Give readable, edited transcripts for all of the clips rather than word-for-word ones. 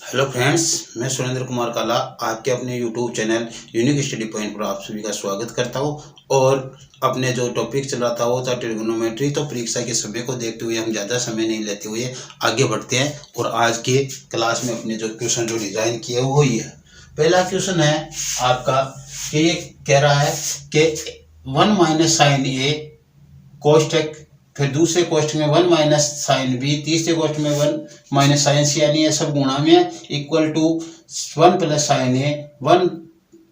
Hello friends, मैं सुरेंद्र कुमार काला आपके अपने YouTube channel unique study point पर आप सभी का स्वागत करता हूं। और अपने जो टॉपिक चल रहा था वो था ट्रिग्नोमेट्री। तो परीक्षा के समय को देखते हुए हम ज़्यादा समय नहीं लेते हुए आगे बढ़ते हैं और आज के क्लास में अपने जो क्वेश्चन जो डिज़ाइन किए वो ही है। पहला क्वेश्चन है आपका कि ये कह रहा है कि 1 माइनस साइन ए कोष्टक, फिर दूसरे कोष्टक में 1 माइनस साइन बी, तीसरे कोष्टक में 1 माइनस साइन सी, यानी ये सब गुणा में equal to 1 plus sine A, 1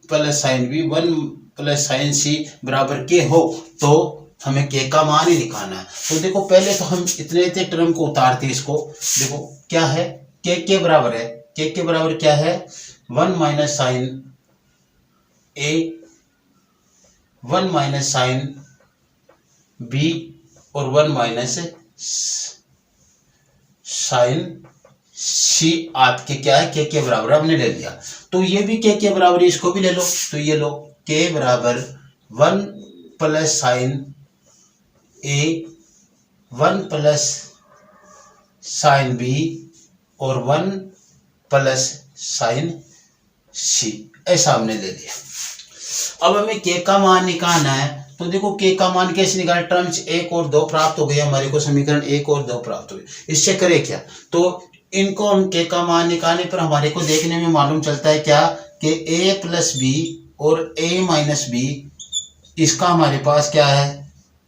plus sine B, 1 plus sine C बराबर के हो तो हमें के का मान ही निकालना है। तो देखो पहले तो हम इतने टर्म को उतारते हैं। इसको देखो क्या है, के बराबर है, के बराबर क्या है 1 minus sign A, 1 minus sine B और 1 माइनस साइन सी आपके क्या है के बराबर हमने ले लिया। तो ये भी के बराबर, इसको भी ले लो। तो ये लो के बराबर 1 plus sine A, 1 plus sine B और 1 प्लस साइन सी, ऐसा हमने ले लिया। अब हमें के का मान निकालना है। तो देखो के का मान कैसे निकालें, टर्म्स 1 और 2 प्राप्त हो गए हमारे को, समीकरण 1 और 2 प्राप्त हो गए। इससे करें क्या, तो इनको हम के का मान निकालने पर हमारे को देखने में मालूम चलता है क्या कि a प्लस बी और a माइनस बी, इसका हमारे पास क्या है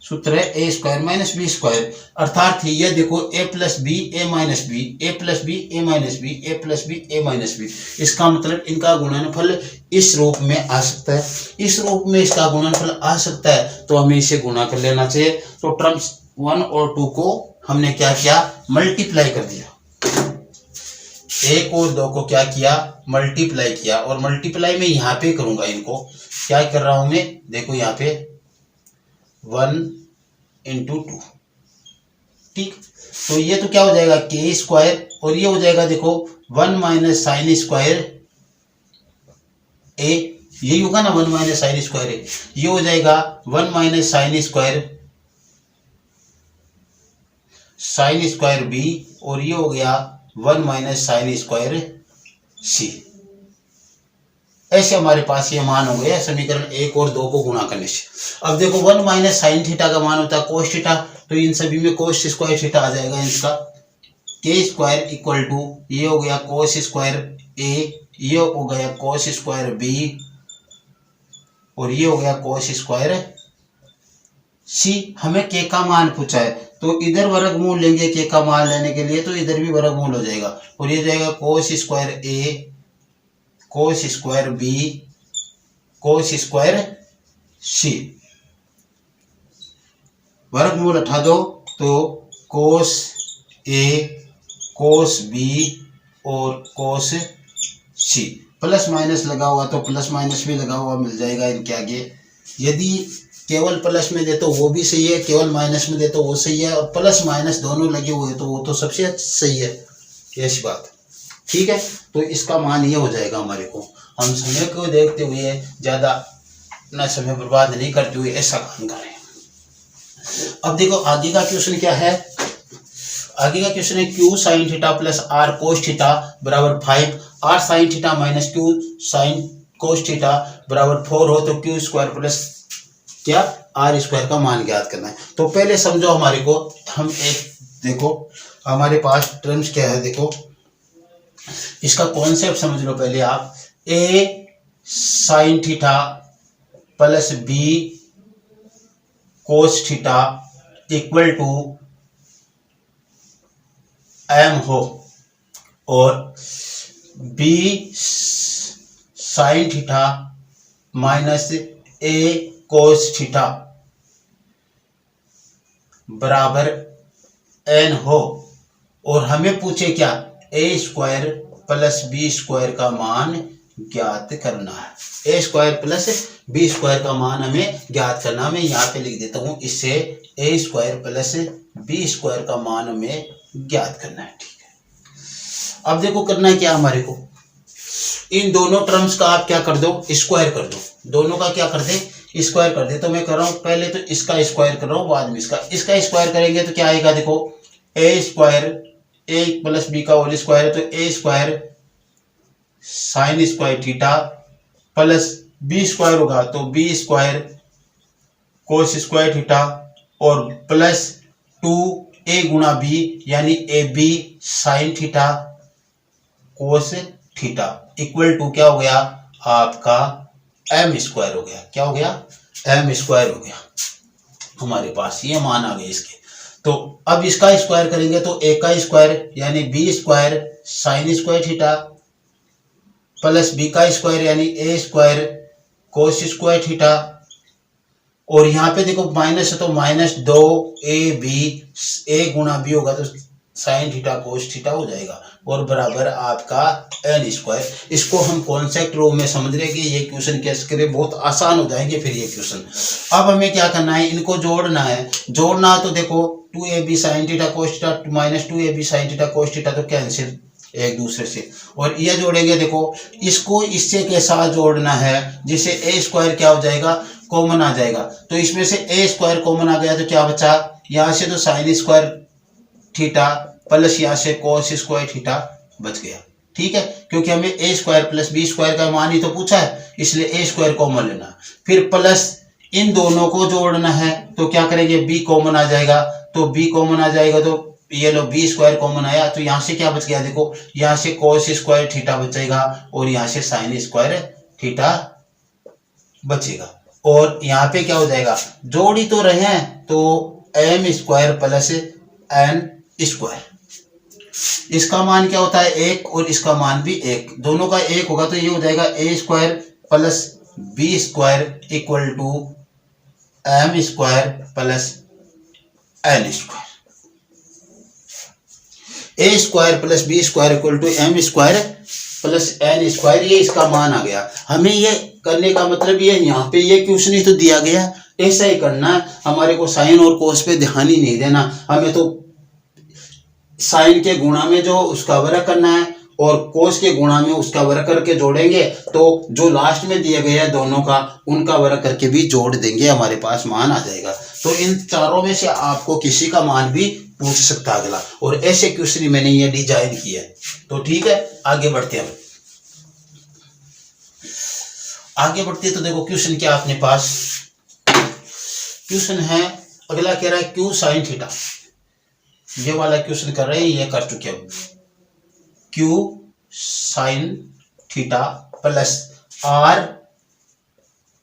सूत्र है a square minus B square. अर्थात ये देखो a plus B A minus B, A plus B A minus B, A plus B A minus B, इसका मतलब इनका गुणनफल इस रूप में आ सकता है, इस रूप में इसका गुणनफल आ सकता है। तो हमें इसे गुणा कर लेना चाहिए। तो टर्म्स 1 और 2 को हमने क्या किया, मल्टीप्लाई कर दिया। 1 और 2 को क्या किया, मल्टीप्लाई किया। और मल्टीप्लाई में यहाँ पे करूंगा, इनको क्या कर रहा हूं मैं, देखो यहाँ पे 1 इंटू 2, ठीक। तो ये तो क्या हो जाएगा के स्क्वायर, और ये हो जाएगा देखो 1 माइनस साइन स्क्वायर ए, यही होगा ना 1 माइनस साइन स्क्वायर ए। ये हो जाएगा 1 माइनस साइन स्क्वायर बी, और ये हो गया 1 माइनस साइन स्क्वायर सी। ऐसे हमारे पास ये मान हो गया समीकरण 1 और 2 को गुणा करने से। अब देखो 1 माइनस साइन थीटा का मान होता है कोस थीटा, तो इन सभी में कोस स्क्वायर थीटा आ जाएगा। इसका के स्क्वायर इक्वल टू ये हो गया कोस स्क्वायर ए, ये हो गया कोस स्क्वायर बी और ये हो गया कोस स्क्वायर सी। हमें के का मान पूछा है तो इधर वर्गमूल लेंगे के का मान लेने के लिए, तो इधर भी वर्गमूल हो जाएगा और ये जाएगा cos square A, cos square B, cos square C. वर्गमूल हटा दो तो कोस ए, कोस बी और कोस सी। प्लस माइनस लगा हुआ तो प्लस माइनस भी लगा हुआ मिल जाएगा इनके आगे। यदि केवल प्लस में दे तो वो भी सही है, केवल माइनस में दे तो वो सही है, और प्लस माइनस दोनों लगे हुए तो वो तो सबसे सही है, ऐसी बात, ठीक है। तो इसका मान ये हो जाएगा हमारे को। हम समय को देखते हुए ज़्यादा अपना समय बर्बाद नहीं करते हुए ऐसा काम करें। अब देखो आगे का क्वेश्चन क्या है, आगे का क्वेश्चन है Q sine theta plus R cos theta बराबर 5, R sine theta minus Q sine cos theta बराबर 4 हो तो क्यू स्क्वायर प्लस क्या आर स्क्वायर का मान ज्ञात करना है। तो पहले समझो हमारे को, हम एक देखो हमारे पास टर्म्स क्या है, देखो इसका कॉन्सेप्ट समझ लो पहले आप। A sine theta plus B cos theta equal to M हो, और B sine theta minus A cos theta बराबर एन हो, और हमें पूछे क्या A square plus B square का मान ज्ञात करना है। A square plus B square का मान हमें ज्ञात करना। मैं यहाँ पे लिख देता हूँ, इससे ए स्क्वायर प्लस बी स्क्वायर का मान हमें ज्ञात करना है, ठीक है। अब देखो करना है क्या हमारे को, इन दोनों टर्म्स का आप क्या कर दो, स्क्वायर कर दो। दोनों का क्या कर दे, स्क्वायर कर दे। तो मैं कर रहा हूँ पहले तो इसका स्क्वायर कर रहा हूँ, बाद में इसका स्क्वायर करेंगे तो क्या आएगा, देखो A square A plus B का होल स्क्वायर है तो A square sine square theta plus B square होगा तो B square cos square theta और प्लस 2a गुणा बी यानी A B sine theta cos theta equal to क्या हो गया आपका एम स्क्वायर हो गया। क्या हो गया? एम स्क्वायर हो गया। हमारे पास ये मान आ गए इसके। तो अब इसका स्क्वायर करेंगे तो ए का स्क्वायर यानी B square sine square theta plus B का स्क्वायर यानी A square cos square theta और यहाँ पे देखो माइनस है तो माइनस 2ab ए गुणा बी होगा तो साइन थीटा कोस थीटा हो जाएगा और बराबर आपका एन स्क्वायर। इसको हम कॉन्सेप्ट रो में समझ रहे कि ये क्वेश्चन कैसे करें, बहुत आसान हो जाएंगे फिर ये क्वेश्चन। अब हमें क्या करना है, इनको जोड़ना है। जोड़ना तो देखो 2ab sign theta cos theta minus 2ab sign theta cos theta तो कैंसिल एक दूसरे से, और ये जोड़ेंगे देखो इसको इससे के साथ जोड़ना है जिससे ए स्क्वायर क्या हो जाएगा कॉमन आ जाएगा। तो इसमें से ए स्क्वायर कॉमन आ गया तो क्या बचा, यहाँ से तो साइन स्क्वायर थीटा प्लस यहाँ से कोस स्क्वायर थीटा बच गया। ठीक है, क्योंकि हमें ए स्क्वायर प्लस बी स्क्वायर का मान ही तो पूछा है इसलिए ए स्क्वायर कॉमन लेना। फिर प्लस इन दोनों को जोड़ना है तो क्या करेंगे बी कॉमन आ जाएगा, तो बी कॉमन आ जाएगा तो ये लो बी स्क्वायर कॉमन आया तो यहाँ से क्या बच गया देखो यहाँ से कोस स्क्वायर थीटा बचेगा और यहाँ से साइन स्क्वायर थीटा बचेगा और यहाँ पे क्या हो जाएगा जोड़ी तो रहे हैं तो M square plus N square. इसका मान क्या होता है एक और इसका मान भी एक, दोनों का एक होगा तो ये हो जाएगा A square plus B square equal to M square plus N square. A square plus B square equal to M square plus N square, ये इसका मान आ गया। हमें ये करने का मतलब ये यहाँ पे ये क्वेश्चन ही तो दिया गया, ऐसा ही करना है। हमारे को साइन और कोस पे ध्यान ही नहीं देना, हमें तो साइन के गुणा में जो उसका वर्ग करना है और कोस के गुणा में उसका वर्ग करके जोड़ेंगे तो जो लास्ट में दिए गए हैं दोनों का उनका वर्ग करके भी जोड़ देंगे, हमारे पास मान आ जाएगा। तो इन चारों में से आपको किसी का मान भी पूछ सकता अगला, और ऐसे क्वेश्चन मैंने ये डिजाइन किया है। तो ठीक है, आगे बढ़ते हैं। आगे बढ़ते तो देखो क्वेश्चन क्या अपने पास क्वेश्चन है, अगला कह रहा है क्यू साइन थीटा। ये वाला क्वेश्चन कर रहे हैं, ये कर चुके हैं। Q sine theta plus R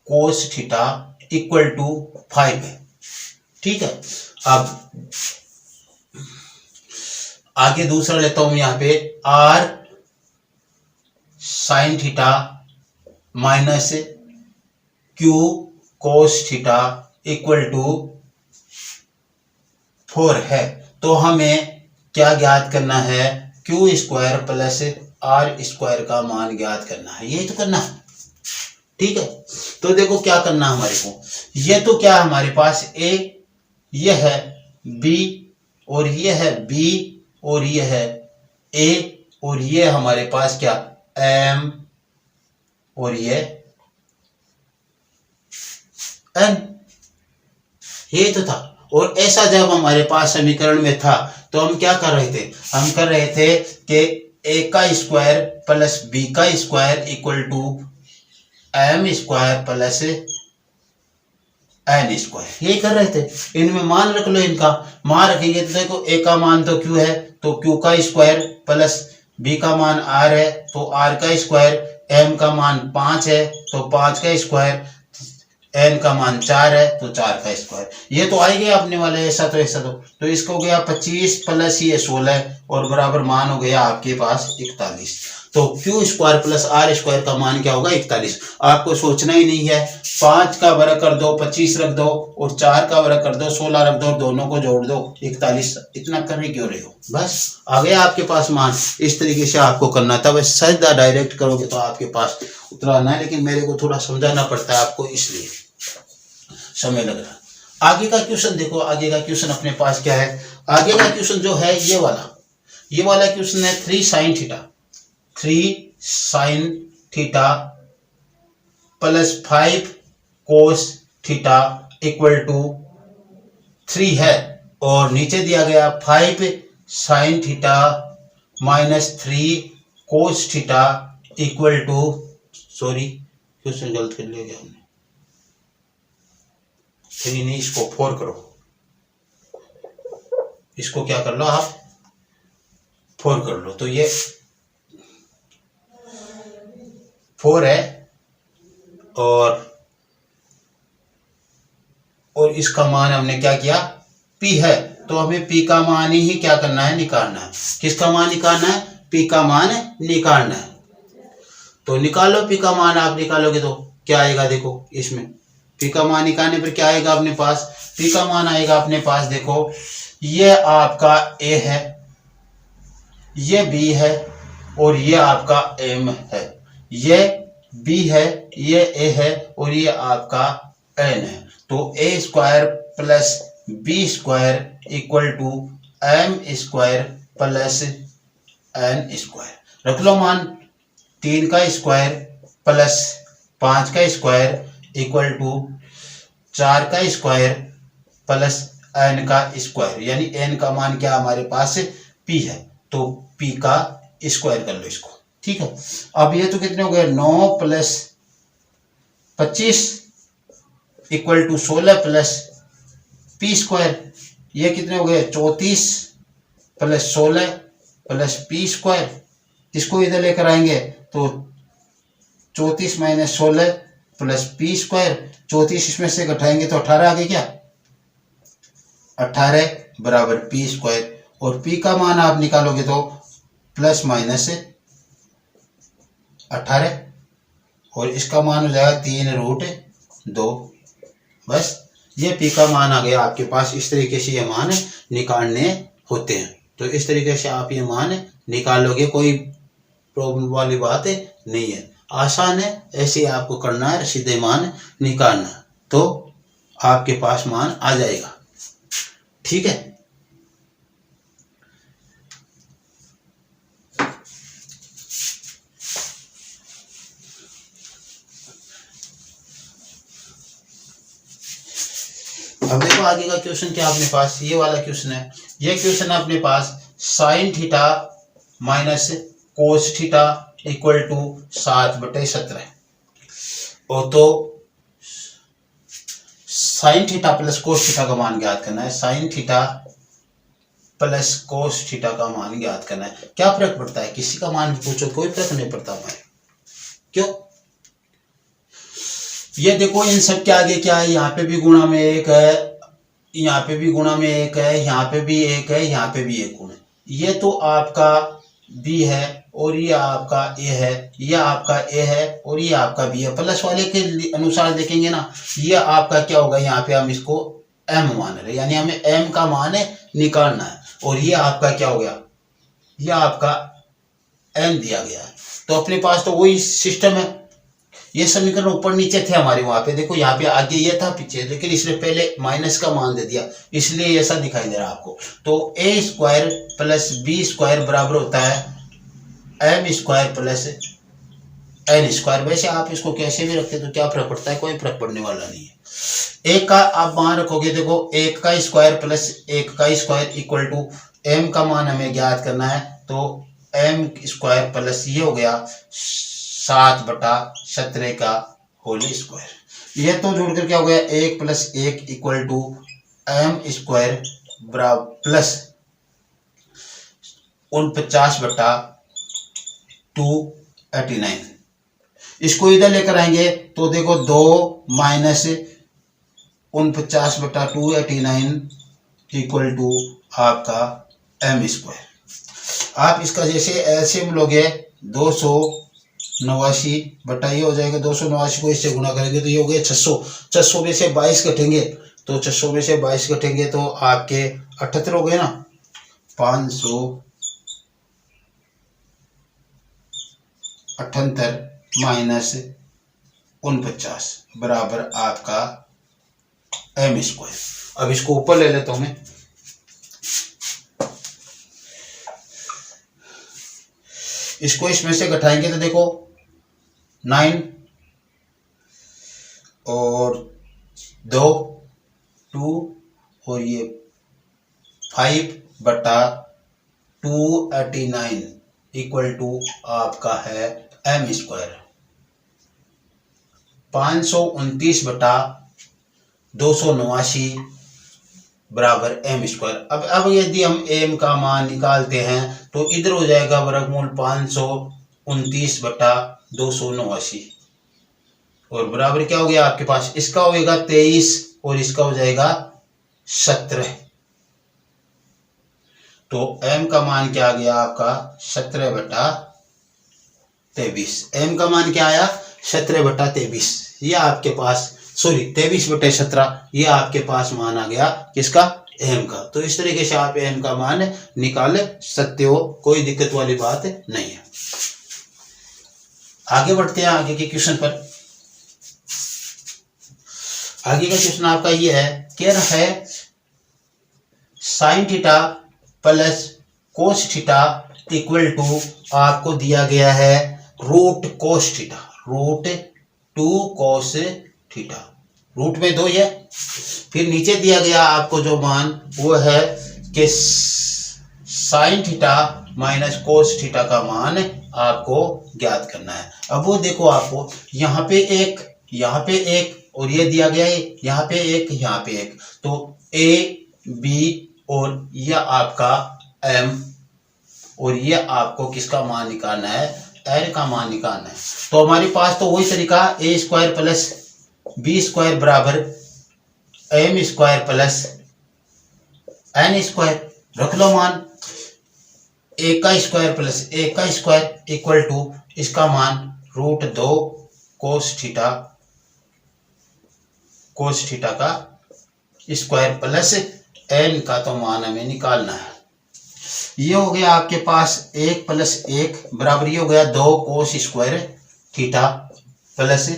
cos theta equal to 5 है। ठीक है, अब आगे दूसरा लेता हूं यहां पे R sine theta minus Q cos theta equal to 4 है। तो हमें क्या ज्ञात करना है, Q square plus R square का मान ज्ञात करना है, यही तो करना है। ठीक है, तो देखो क्या करना है हमारे को, ये तो क्या है हमारे पास ए, ये है बी और ये है बी और ये है ए और ये हमारे पास क्या एम और ये एन, ये तो था। और ऐसा जब हमारे पास समीकरण में था तो हम क्या कर रहे थे, हम कर रहे थे कि ए का स्क्वायर प्लस बी का square equal to M square plus N square, यही कर रहे थे। इनमें मान रख लो, इनका मान रखेंगे तो देखो ए का मान तो क्यू है तो क्यू का स्क्वायर प्लस बी का मान आर है तो आर का स्क्वायर, एम का मान 5 है तो 5 का स्क्वायर, एन का मान 4 है तो 4 का स्क्वायर। ये तो आ ही गया अपने वाले, ऐसा तो इसको हो गया 25 प्लस ये 16 और बराबर मान हो गया आपके पास 41। तो Q square plus R square का मान क्या होगा 41। आपको सोचना ही नहीं है, 5 का वर्ग कर दो 25 रख दो और 4 का वर्ग कर दो 16 रख दो, दोनों को जोड़ दो 41। इतना करने क्यों रहे हो, बस आ गया आपके पास मान। इस तरीके से आपको करना था, बस सीधा डायरेक्ट करोगे तो आपके पास उतना आना है, लेकिन मेरे को थोड़ा समझाना पड़ता है आपको, इसलिए समय लग रहा। आगे का क्वेश्चन देखो, आगे का क्वेश्चन अपने पास क्या है, आगे का क्वेश्चन जो है ये वाला क्वेश्चन है 3 sine theta plus 5 cos theta equal to 3 है और नीचे दिया गया 5 sine theta minus 3 cos theta equal to, sorry question गलत कर लिया हमने, 3 नहीं, इसको 4 करो, इसको क्या कर लो आप 4 कर लो, तो ये 4 है और इसका मान हमने क्या किया P है, तो हमें P का मान ही क्या करना है, निकालना है। किसका मान निकालना है, P का मान निकालना है। तो निकालो P का मान, आप निकालोगे तो क्या आएगा, देखो इसमें P का मान निकालने पर क्या आएगा अपने पास, P का मान आएगा अपने पास, देखो ये आपका A है, ये B है और ये आपका M है, ये B है, ये A है और ये आपका N है। तो A square plus B square equal to M square plus N square. रख लो मान, 3 का स्क्वायर प्लस 5 का स्क्वायर इक्वल टू 4 का स्क्वायर प्लस N का स्क्वायर, यानी N का मान क्या हमारे पास P है, तो P का स्क्वायर कर लो इसको, ठीक है। अब ये तो कितने हो गए, 9 plus 25 equal to 16 plus P square, ये कितने हो गए 34 प्लस 16 प्लस P स्क्वायर, इसको इधर लेकर आएंगे तो 34 माइनस 16 प्लस P स्क्वायर, 34 इसमें से घटाएंगे तो 18 आ गए क्या, 18 बराबर P स्क्वायर, और P का मान आप निकालोगे तो प्लस माइनस 18 और इसका मान हो जाएगा 3√2। बस ये P का मान आ गया आपके पास। इस तरीके से ये मान निकालने होते हैं, तो इस तरीके से आप ये मान निकालोगे, कोई प्रॉब्लम वाली बात नहीं है, आसान है, ऐसे आपको करना है, सीधे मान निकालना, तो आपके पास मान आ जाएगा, ठीक है। अब देखो आगे का क्वेश्चन क्या अपने पास, ये वाला क्वेश्चन है, ये क्वेश्चन अपने पास sine theta minus cos theta equal to 7/17, और तो sine theta plus cos theta का मान ज्ञात करना है, sine theta plus cos theta का मान ज्ञात करना है। क्या फर्क पड़ता है, किसी का मान पूछो कोई फर्क नहीं पड़ता हमारे, क्यों, ये देखो इन सब के आगे क्या है, यहाँ पे भी गुणा में 1 है, यहाँ पे भी गुणा में 1 है, यहाँ पे भी 1 है, यहाँ पे भी 1 गुण है, ये तो आपका B है और ये आपका A है, ये आपका A है और ये आपका B है। प्लस वाले के अनुसार देखेंगे ना, ये आपका क्या होगा, यहाँ पे हम इसको M मान रहे, यानी हमें M का मान निकालना है, और ये आपका क्या हो गया, ये आपका N दिया गया है। तो अपने पास तो वही सिस्टम है, ये समीकरण ऊपर नीचे थे हमारे, वहां पे देखो, यहाँ पे आगे ये था पीछे, लेकिन इसने पहले माइनस का मान दे दिया, इसलिए ऐसा दिखाई दे रहा है आपको। तो A square plus B square बराबर होता है M square plus N square. वैसे आप इसको कैसे भी रखते तो क्या फर्क पड़ता है, कोई फर्क पड़ने वाला नहीं है। 1 का आप मान रखोगे, देखो 1 का स्क्वायर प्लस 1 का स्क्वायर इक्वल टू M का मान हमें ज्ञात करना है, तो M स्क्वायर प्लस ये हो गया 7/17 का होल स्क्वायर। ये तो जोड़कर क्या हो गया, 1 plus 1 equal to M square plus 49/289। इसको इधर लेकर आएंगे तो देखो 2 माइनस 49/289 इक्वल टू आपका M स्क्वायर। आप इसका जैसे एलसीएम लोगे 289 बटा ये हो जाएगा, 289 को इससे गुणा करेंगे तो ये हो गया 600, 600 में से 22 घटेंगे, तो 600 में से 22 घटेंगे तो आपके 78 हो गए ना, 578 माइनस 49 बराबर आपका M स्क्वायर। अब इसको ऊपर ले लेता हूं मैं, इसको इसमें से घटाएंगे तो देखो 9 और 2 और ये 5/289 इक्वल टू आपका है एम स्क्वायर 529/289 बराबर एम स्क्वायर। अब यदि हम एम का मान निकालते हैं तो इधर हो जाएगा वर्गमूल 529/289 और बराबर क्या हो गया आपके पास, इसका होगा 23 और इसका हो जाएगा 17। तो m का मान क्या आ गया आपका 17/23। m का मान क्या आया 17/23। ये आपके पास 23/17 ये आपके पास मान आ गया किसका, m का। तो इस तरीके से आप m का मान निकाल सकते हो, कोई दिक्कत वाली बात नहीं है। आगे बढ़ते हैं आगे के क्वेश्चन पर। आगे का क्वेश्चन आपका ये है, कह रहा है sine theta plus cos theta equal to आपको दिया गया है root cos theta, root 2 cos theta, root में 2 है। फिर नीचे दिया गया आपको जो मान वो है कि sign theta minus cos theta का मान आपको ज्ञात करना है। अब वो देखो आपको यहाँ पे एक और ये दिया गया है, यहाँ पे एक, यहाँ पे एक, तो ए बी और यह आपका m और यह आपको किसका मान निकालना है, n का मान निकालना है। तो हमारे पास तो वही तरीका a square plus B square बराबर m square plus n square, रख लो मान a का स्क्वायर प्लस a का स्क्वायर इक्वल टू इसका मान रूट 2 कोस थीटा का स्क्वायर प्लस n का तो मान हमें निकालना है। ये हो गया आपके पास 1 + 1 बराबर ये हो गया 2 कोस square theta plus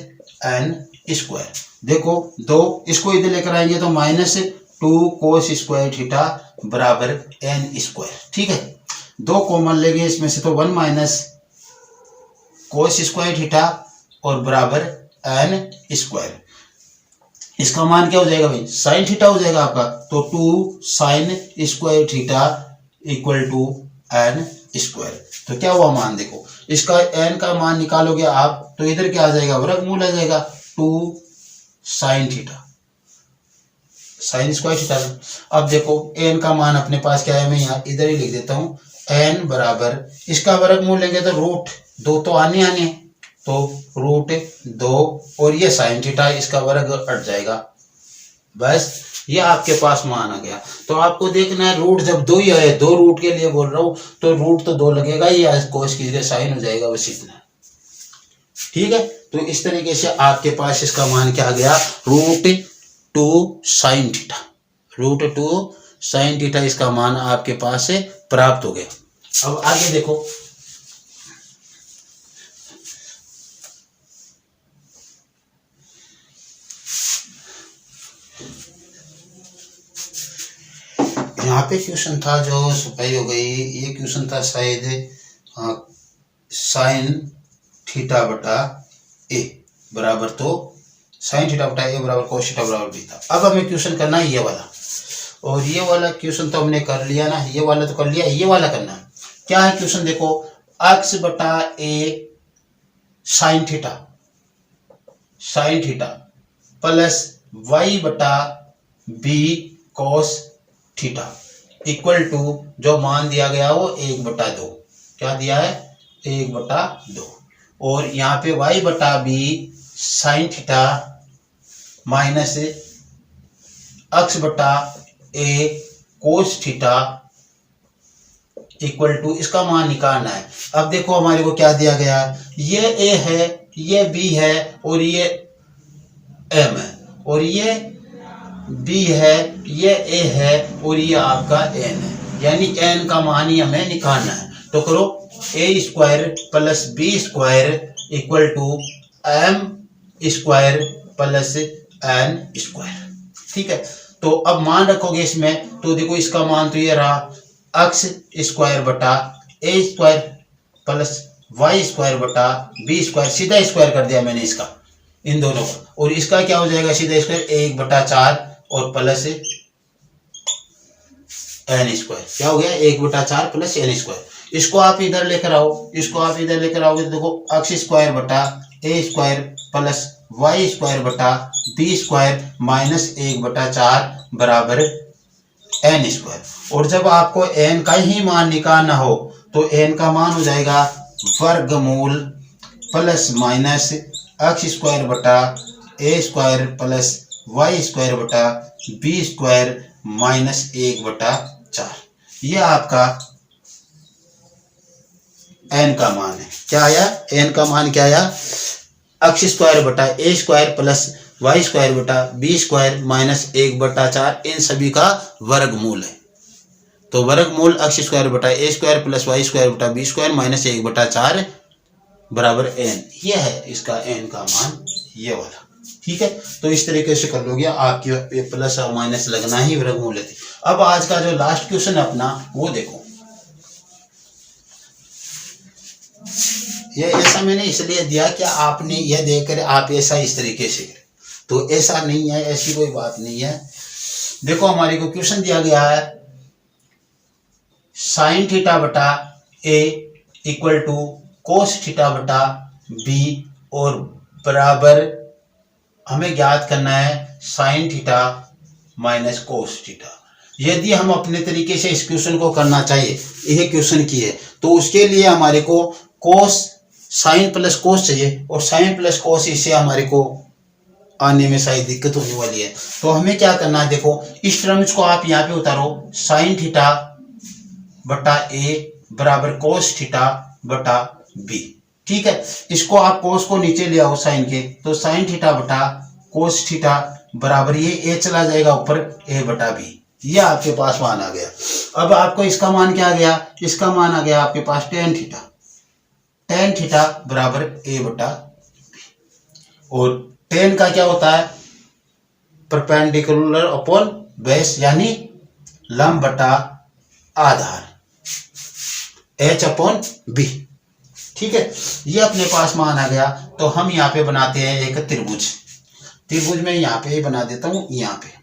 n square. देखो 2 इसको इधर लेकर आएंगे तो -2 कोस स्क्वायर थीटा बराबर n स्क्वायर। ठीक है, 2 कॉमन लेंगे इसमें से तो 1 - कोस स्क्वायर थीटा और बराबर n स्क्वायर। इसका मान क्या हो जाएगा भाई, साइन थीटा हो जाएगा आपका, तो 2 sine square theta equal to n square. तो क्या हुआ मान, देखो इसका n का मान निकालोगे आप तो इधर क्या आ जाएगा, वर्गमूल आ जाएगा 2 sine theta, sign square theta. अब देखो n का मान अपने पास क्या है, मैं यहाँ इधर ही लिख देता हूँ, n बराबर इसका वर्गमूल लेंगे तो रूट 2 तो आने तो रूट 2 और ये साइन थीटा इसका वर्ग हट जाएगा, बस ये आपके पास मान आ गया। तो आपको देखना है रूट जब 2 ही आए, 2 रूट के लिए बोल रहा हूँ तो रूट तो 2 लगेगा, ये कोस की जगह साइन हो जाएगा, बस इतना। ठीक है, तो इस तरीके से आपके पास इसका मान क्या आ गया, root 2 sine theta, root 2 sine theta इसका मान आपके पास से प्राप्त हो गया। अब आगे देखो, यहाँ पे क्वेश्चन था जो सफाई हो गई, ये क्वेश्चन था शायद साइन थीटा बटा ए बराबर, तो साइन थीटा बटा ए बराबर कोस थीटा बराबर बी था। अब हमें क्वेश्चन करना है ये वाला, और ये वाला क्वेश्चन तो हमने कर लिया ना, ये वाला तो कर लिया, ये वाला करना है। क्या है क्वेश्चन, देखो x बटा a sine theta plus y बटा b cos theta equal to जो मान दिया गया वो 1/2, क्या दिया है 1/2, और यहाँ पे y बटा b sine theta minus x बटा a cos theta equal to इसका मान निकालना है। अब देखो हमारे को क्या दिया गया है, ये a है, ये b है और ये m है, और ये b है, ये a है और ये आपका n है, यानी n का मान ही हमें निकालना है। तो करो a square plus b square equal to m square plus n square. ठीक है, तो अब मान रखोगे इसमें तो देखो इसका मान तो ये रहा x स्क्वायर बटा a square plus y square बटा b स्क्वायर, सीधा स्क्वायर कर दिया मैंने इसका, इन दोनों का, और इसका क्या हो जाएगा सीधा स्क्वायर 1/4 और प्लस n स्क्वायर, क्या हो गया 1/4 प्लस n स्क्वायर। इसको आप इधर लेकर आओ, इसको आप इधर लेकर आओगे तो देखो एक्स स्क्वायर बटा ए स्क्वायर प्लस वाई स्क्वायर बटा बी स्क्वायर माइनस 1/4 बराबर एन स्क्वायर। और जब आपको एन का ही मान निकालना हो तो एन का मान हो जाएगा वर्गमूल प्लस माइनस एक्स स्क्वायर बटा ए स्क्वायर प्लस वाई स्क्वायर बटा बी स्क्वायर माइनस 1/4। ये आपका एन का मान है। क्या आया? एन का मान क्या आया? एक्स स्क्वायर बटा ए स्क्वायर प्लस वाई स्क्वायर बटा बी स्क्वायर माइनस 1/4 इन सभी का वर्गमूल है। तो वर्गमूल एक्स स्क्वायर बटा ए स्क्वायर प्लस वाई स्क्वायर बटा बी स्क्वायर माइनस 1/4 बराबर एन। ये है इसका एन का मान, ये वाला। ठीक है, तो इस तरीके से कर लोगे, आपकी प्लस और माइनस लगना ही वर्गमूल है। अब आज का जो लास्ट क्वेश्चन है अपना वो देखो। ये ऐसा मैंने इसलिए दिया कि आपने यह देखकर आप ऐसा इस तरीके से करें, तो ऐसा नहीं है, ऐसी कोई बात नहीं है। देखो हमारे को क्वेश्चन दिया गया है साइन थीटा बटा ए इक्वल टू कोस थीटा बटा बी और बराबर हमें ज्ञात करना है sine theta minus cos theta. यदि हम अपने तरीके से इस क्वेश्चन को करना चाहिए, यह क्वेश्चन की है, तो उसके लिए हमारे को कोस साइन प्लस कोस चाहिए और साइन प्लस कोस इससे हमारे को आने में शायद दिक्कत होने वाली है। तो हमें क्या करना है, देखो इस टर्म्स को आप यहाँ पे उतारो, साइन थीटा बटा ए बराबर कोस थीटा बटा बी। ठीक है, इसको आप कोस को नीचे ले आओ साइन के, तो साइन थीटा बटा कोस थीटा बराबर ये ए चला जाएगा ऊपर ए बटा बी। ये आपके पास मान आ गया। अब आपको इसका मान क्या आ गया? इसका मान आ गया आपके पास टेन थीटा। टेन थीटा बराबर ए बटा बी। और टेन का क्या होता है? परपेंडिकुलर अपॉन बेस, यानी लंब बटा आधार, एच अपॉन बी। ठीक है, ये अपने पास मान आ गया। तो हम यहाँ पे बनाते हैं एक त्रिभुज। त्रिभुज में यहाँ पे बना देता हूं, यहाँ पे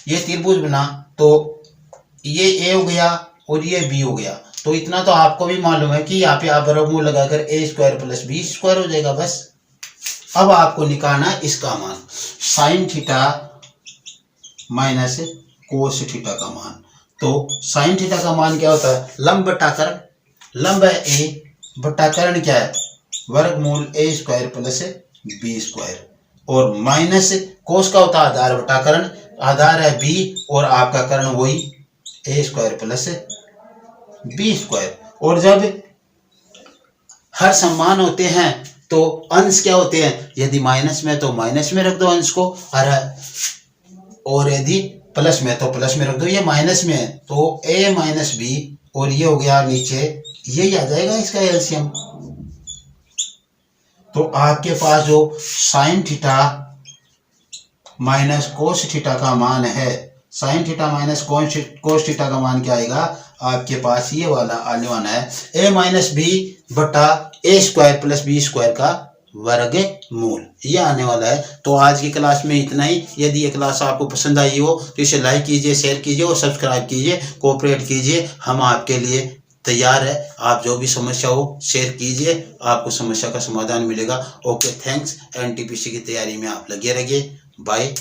ये त्रिभुज बना, तो ये ए हो गया और ये बी हो गया। तो इतना तो आपको भी मालूम है कि यहाँ पे आप वर्गमूल लगाकर ए स्क्वायर प्लस बी स्क्वायर हो जाएगा बस। अब आपको निकालना इसका मान, sign theta minus cos theta का मान। तो साइन थीटा का मान क्या होता है? लंब बटा कर्ण, लंब है ए बटा कर्ण क्या है? वर्गमूल ए स्क्वायर प्लस बी स्क्वायर, और माइनस कोस का होता है आधार बटा कर्ण, आधार है बी और आपका कर्ण वही ए स्क्वायर प्लस बी स्क्वायर। और जब हर समान होते हैं तो अंश क्या होते हैं? यदि माइनस में तो माइनस में रख दो अंश को, और यदि प्लस में तो प्लस में रख दो। ये माइनस में है तो a माइनस बी, और ये हो गया नीचे, यही आ जाएगा इसका एलसीएम। तो आपके पास जो sign theta minus cos theta का मान है, sine theta minus cos theta का मान क्या आएगा? आपके पास ये वाला आने वाला है a माइनस बी बटा ए स्क्वायर प्लस बी स्क्वायर का वर्गमूल, ये आने वाला है। तो आज की क्लास में इतना ही। यदि ये क्लास आपको पसंद आई हो तो इसे लाइक कीजिए, शेयर कीजिए और सब्सक्राइब कीजिए, कोऑपरेट कीजिए। हम आपके लिए तैयार है। आप जो भी समस्या हो शेयर कीजिए, आपको समस्या का समाधान मिलेगा। Okay, thanks. एनटीपीसी की तैयारी में आप लगे रहिए। बाय।